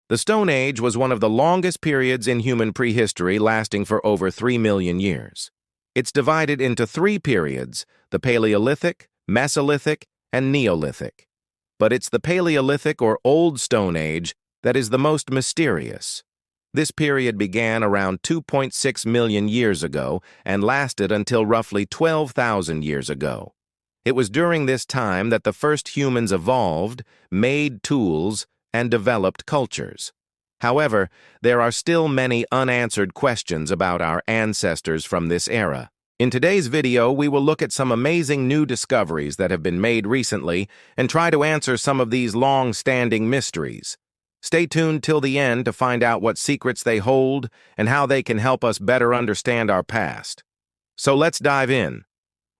The Stone Age was one of the longest periods in human prehistory, lasting for over 3 million years. It's divided into 3 periods: the Paleolithic, Mesolithic, and Neolithic. But it's the Paleolithic or Old Stone Age that is the most mysterious. This period began around 2.6 million years ago and lasted until roughly 12,000 years ago. It was during this time that the first humans evolved, made tools, and developed cultures. However, there are still many unanswered questions about our ancestors from this era. In today's video, we will look at some amazing new discoveries that have been made recently and try to answer some of these long-standing mysteries. Stay tuned till the end to find out what secrets they hold and how they can help us better understand our past. So let's dive in.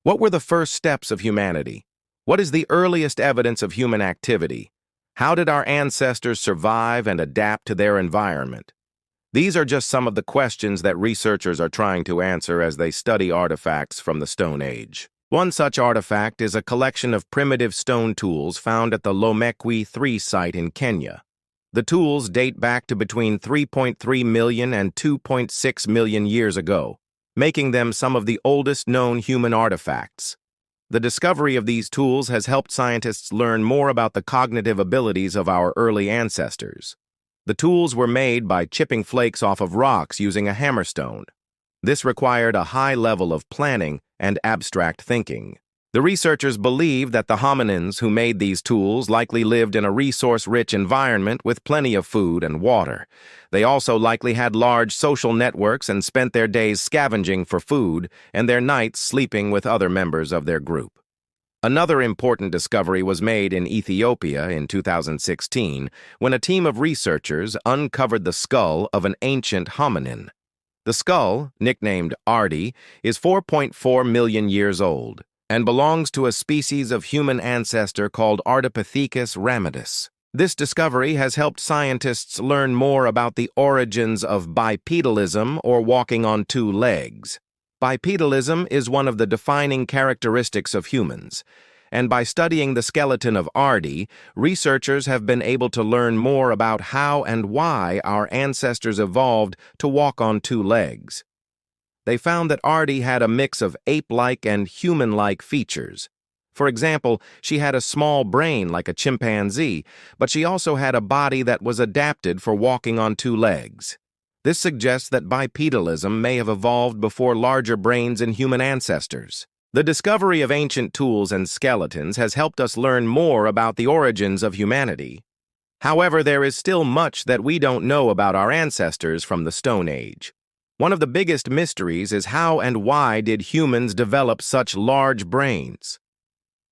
What were the first steps of humanity? What is the earliest evidence of human activity? How did our ancestors survive and adapt to their environment? These are just some of the questions that researchers are trying to answer as they study artifacts from the Stone Age. One such artifact is a collection of primitive stone tools found at the Lomekwi 3 site in Kenya. The tools date back to between 3.3 million and 2.6 million years ago, making them some of the oldest known human artifacts. The discovery of these tools has helped scientists learn more about the cognitive abilities of our early ancestors. The tools were made by chipping flakes off of rocks using a hammerstone. This required a high level of planning and abstract thinking. The researchers believe that the hominins who made these tools likely lived in a resource-rich environment with plenty of food and water. They also likely had large social networks and spent their days scavenging for food and their nights sleeping with other members of their group. Another important discovery was made in Ethiopia in 2016 when a team of researchers uncovered the skull of an ancient hominin. The skull, nicknamed Ardi, is 4.4 million years old and belongs to a species of human ancestor called Ardipithecus ramidus. This discovery has helped scientists learn more about the origins of bipedalism, or walking on 2 legs. Bipedalism is one of the defining characteristics of humans, and by studying the skeleton of Ardi, researchers have been able to learn more about how and why our ancestors evolved to walk on 2 legs. They found that Ardi had a mix of ape-like and human-like features. For example, she had a small brain like a chimpanzee, but she also had a body that was adapted for walking on 2 legs. This suggests that bipedalism may have evolved before larger brains in human ancestors. The discovery of ancient tools and skeletons has helped us learn more about the origins of humanity. However, there is still much that we don't know about our ancestors from the Stone Age. One of the biggest mysteries is how and why did humans develop such large brains?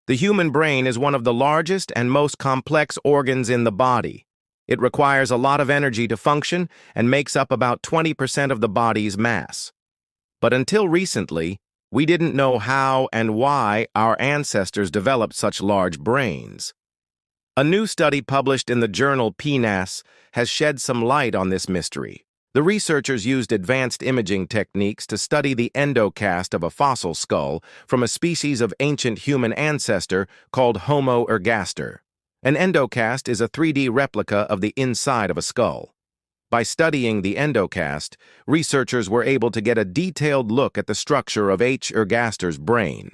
The human brain is one of the largest and most complex organs in the body. It requires a lot of energy to function and makes up about 20% of the body's mass. But until recently, we didn't know how and why our ancestors developed such large brains. A new study published in the journal PNAS has shed some light on this mystery. The researchers used advanced imaging techniques to study the endocast of a fossil skull from a species of ancient human ancestor called Homo ergaster. An endocast is a 3D replica of the inside of a skull. By studying the endocast, researchers were able to get a detailed look at the structure of H. ergaster's brain.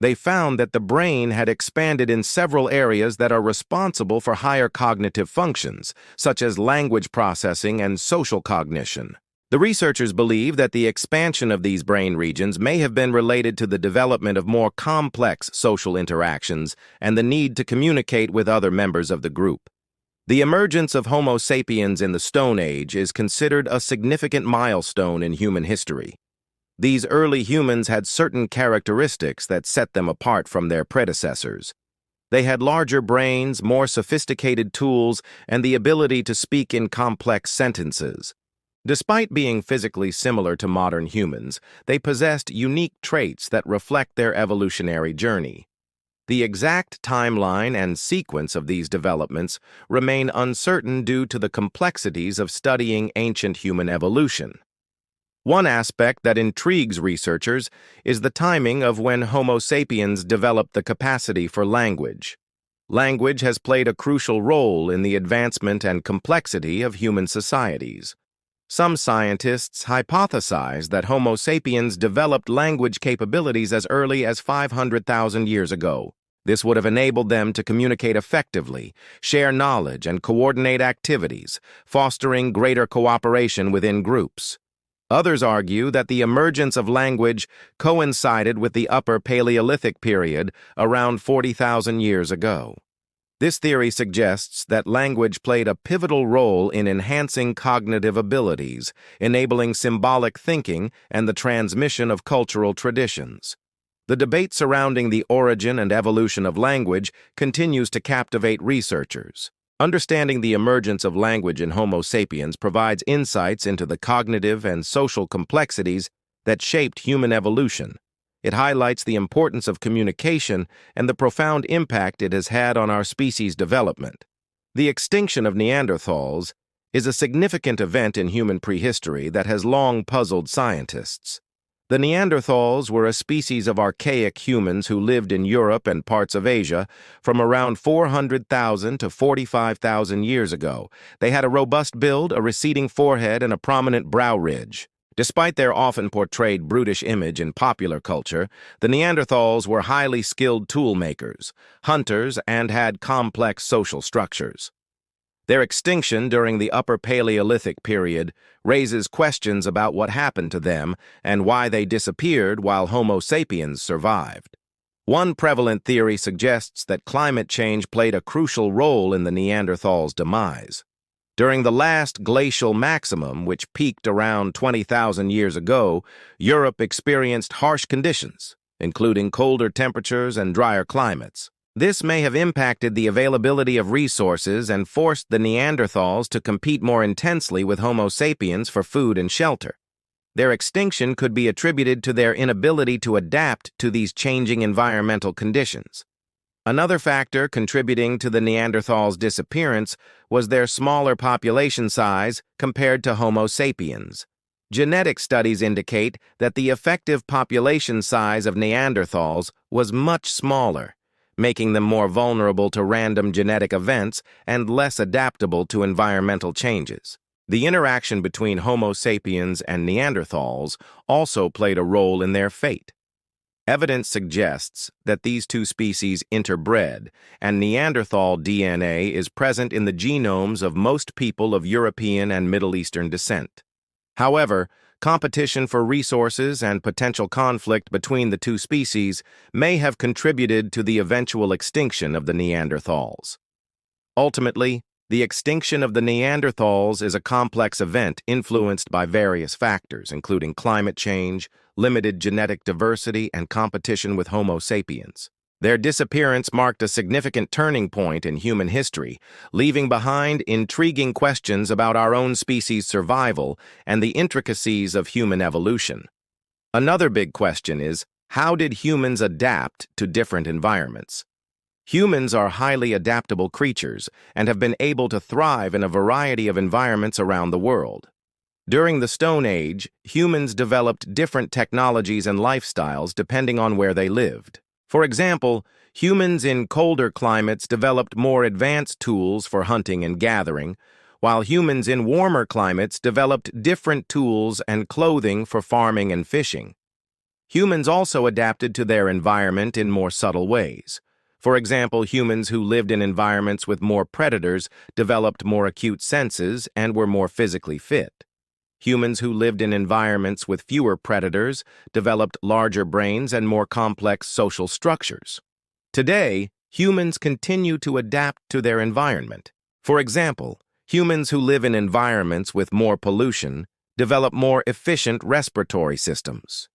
They found that the brain had expanded in several areas that are responsible for higher cognitive functions, such as language processing and social cognition. The researchers believe that the expansion of these brain regions may have been related to the development of more complex social interactions and the need to communicate with other members of the group. The emergence of Homo sapiens in the Stone Age is considered a significant milestone in human history. These early humans had certain characteristics that set them apart from their predecessors. They had larger brains, more sophisticated tools, and the ability to speak in complex sentences. Despite being physically similar to modern humans, they possessed unique traits that reflect their evolutionary journey. The exact timeline and sequence of these developments remain uncertain due to the complexities of studying ancient human evolution. One aspect that intrigues researchers is the timing of when Homo sapiens developed the capacity for language. language has played a crucial role in the advancement and complexity of human societies. Some scientists hypothesize that Homo sapiens developed language capabilities as early as 500,000 years ago. This would have enabled them to communicate effectively, share knowledge, and coordinate activities, fostering greater cooperation within groups. Others argue that the emergence of language coincided with the Upper Paleolithic period around 40,000 years ago. This theory suggests that language played a pivotal role in enhancing cognitive abilities, enabling symbolic thinking and the transmission of cultural traditions. The debate surrounding the origin and evolution of language continues to captivate researchers. Understanding the emergence of language in Homo sapiens provides insights into the cognitive and social complexities that shaped human evolution. It highlights the importance of communication and the profound impact it has had on our species' development. The extinction of Neanderthals is a significant event in human prehistory that has long puzzled scientists. The Neanderthals were a species of archaic humans who lived in Europe and parts of Asia from around 400,000 to 45,000 years ago. They had a robust build, a receding forehead, and a prominent brow ridge. Despite their often portrayed brutish image in popular culture, the Neanderthals were highly skilled tool makers, hunters, and had complex social structures. Their extinction during the Upper Paleolithic period raises questions about what happened to them and why they disappeared while Homo sapiens survived. One prevalent theory suggests that climate change played a crucial role in the Neanderthals' demise. During the last glacial maximum, which peaked around 20,000 years ago, Europe experienced harsh conditions, including colder temperatures and drier climates. This may have impacted the availability of resources and forced the Neanderthals to compete more intensely with Homo sapiens for food and shelter. Their extinction could be attributed to their inability to adapt to these changing environmental conditions. Another factor contributing to the Neanderthals' disappearance was their smaller population size compared to Homo sapiens. Genetic studies indicate that the effective population size of Neanderthals was much smaller, making them more vulnerable to random genetic events and less adaptable to environmental changes. The interaction between Homo sapiens and Neanderthals also played a role in their fate. Evidence suggests that these two species interbred, and Neanderthal DNA is present in the genomes of most people of European and Middle Eastern descent. However, competition for resources and potential conflict between the two species may have contributed to the eventual extinction of the Neanderthals. Ultimately, the extinction of the Neanderthals is a complex event influenced by various factors, including climate change, limited genetic diversity, and competition with Homo sapiens. Their disappearance marked a significant turning point in human history, leaving behind intriguing questions about our own species' survival and the intricacies of human evolution. Another big question is, how did humans adapt to different environments? Humans are highly adaptable creatures and have been able to thrive in a variety of environments around the world. During the Stone Age, humans developed different technologies and lifestyles depending on where they lived. For example, humans in colder climates developed more advanced tools for hunting and gathering, while humans in warmer climates developed different tools and clothing for farming and fishing. Humans also adapted to their environment in more subtle ways. For example, humans who lived in environments with more predators developed more acute senses and were more physically fit. Humans who lived in environments with fewer predators developed larger brains and more complex social structures. Today, humans continue to adapt to their environment. For example, humans who live in environments with more pollution develop more efficient respiratory systems.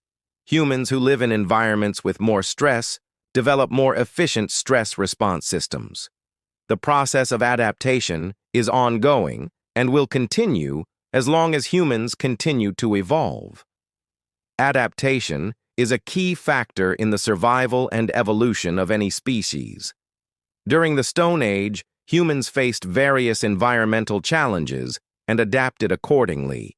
Humans who live in environments with more stress develop more efficient stress response systems. The process of adaptation is ongoing and will continue as long as humans continue to evolve. Adaptation is a key factor in the survival and evolution of any species. During the Stone Age, humans faced various environmental challenges and adapted accordingly.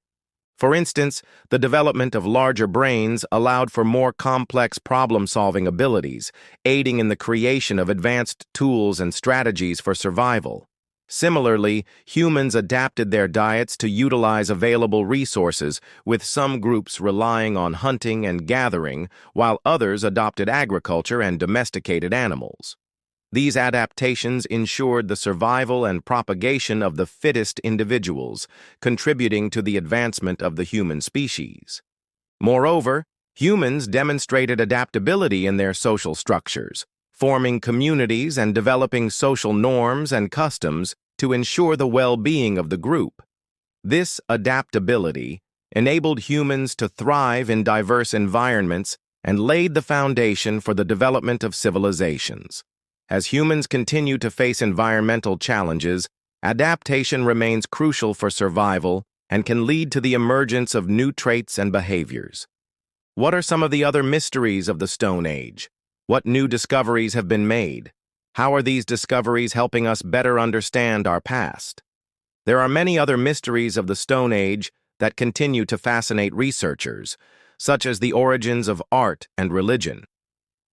For instance, the development of larger brains allowed for more complex problem-solving abilities, aiding in the creation of advanced tools and strategies for survival. Similarly, humans adapted their diets to utilize available resources, with some groups relying on hunting and gathering, while others adopted agriculture and domesticated animals. These adaptations ensured the survival and propagation of the fittest individuals, contributing to the advancement of the human species. Moreover, humans demonstrated adaptability in their social structures, forming communities and developing social norms and customs to ensure the well-being of the group. This adaptability enabled humans to thrive in diverse environments and laid the foundation for the development of civilizations. As humans continue to face environmental challenges, adaptation remains crucial for survival and can lead to the emergence of new traits and behaviors. What are some of the other mysteries of the Stone Age? What new discoveries have been made? How are these discoveries helping us better understand our past? There are many other mysteries of the Stone Age that continue to fascinate researchers, such as the origins of art and religion.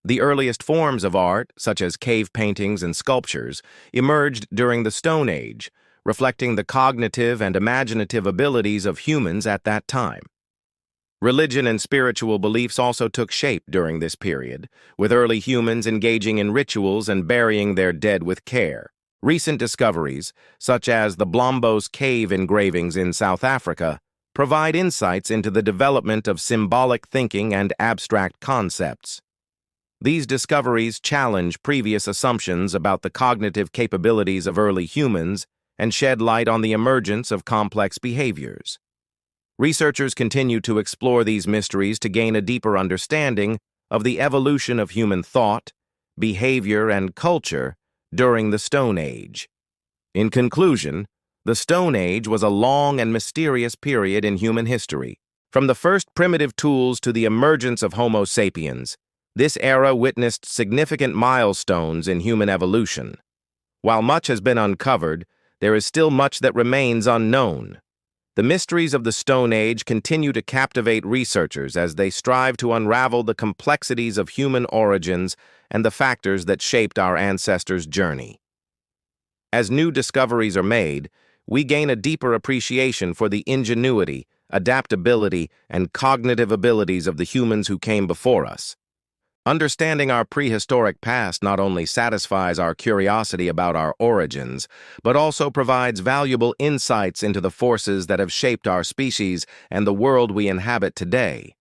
The earliest forms of art, such as cave paintings and sculptures, emerged during the Stone Age, reflecting the cognitive and imaginative abilities of humans at that time. Religion and spiritual beliefs also took shape during this period, with early humans engaging in rituals and burying their dead with care. Recent discoveries, such as the Blombos cave engravings in South Africa, provide insights into the development of symbolic thinking and abstract concepts. These discoveries challenge previous assumptions about the cognitive capabilities of early humans and shed light on the emergence of complex behaviors. Researchers continue to explore these mysteries to gain a deeper understanding of the evolution of human thought, behavior, and culture during the Stone Age. In conclusion, the Stone Age was a long and mysterious period in human history. From the first primitive tools to the emergence of Homo sapiens, this era witnessed significant milestones in human evolution. While much has been uncovered, there is still much that remains unknown. The mysteries of the Stone Age continue to captivate researchers as they strive to unravel the complexities of human origins and the factors that shaped our ancestors' journey. As new discoveries are made, we gain a deeper appreciation for the ingenuity, adaptability, and cognitive abilities of the humans who came before us. Understanding our prehistoric past not only satisfies our curiosity about our origins, but also provides valuable insights into the forces that have shaped our species and the world we inhabit today.